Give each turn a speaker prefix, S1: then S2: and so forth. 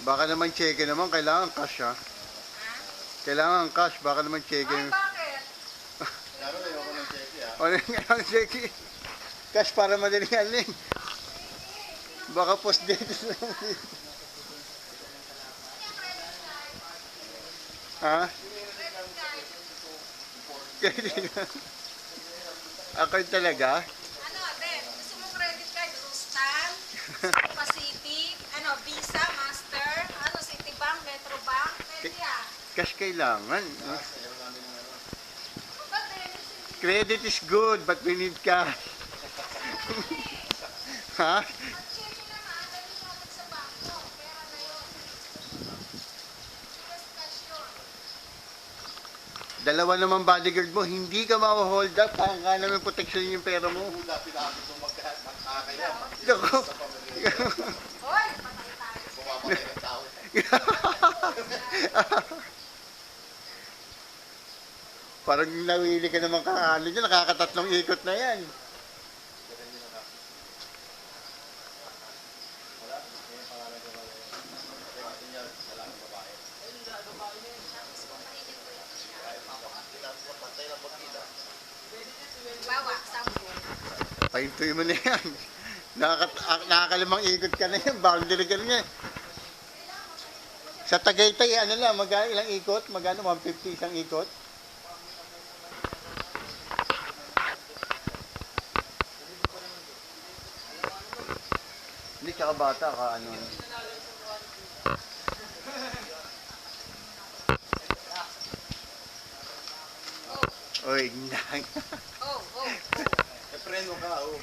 S1: Baka naman cheque naman, kailangan cash ha.
S2: Ha?
S1: Kailangan cash, baka naman cheque.
S2: Ay, bakit?
S3: Lalo na ayoko ng cheque ah.
S1: O kailangan cheque. Cash para madaling aling. Baka post date lang. Ha? Credit card. Ako yun talaga?
S2: Ano, Ben? Gusto mo credit card? Rustan? Pacific? Ano, Visa? Master? Ano, Citibank? Metrobank? Pwede ah.
S1: Cash kailangan.
S3: Ayaw namin ng ano.
S2: Ba't eh?
S1: Credit is good, but we need cash. Ha?
S2: Mag-check na nga. Dali naman sa bangko. Pera na yun. Just cash yun.
S1: Dalawa naman bodyguard mo, hindi ka ma-hold up. Kaya ka namin protection yung pera mo.
S3: Hula, pinakit mo magkakaya.
S1: Naku.
S2: Hoy, patay tayo.
S3: Bumamatay ng tao.
S1: Parang nawili ka naman kakalo dyan. Nakakatatlong ikot na yan.
S2: Wawa, sampo.
S1: Pahintuin mo na yan. Nakakalimang ikot ka na yan. Boundary ka na yan. Sa Tagaytay, ano lang, magkano ilang ikot? Magkano? 150 isang ikot? Hindi, tsaka bata ka, ano. Oy, nang.
S2: Oh, oh, oh.
S3: Eh, preno ka, oh.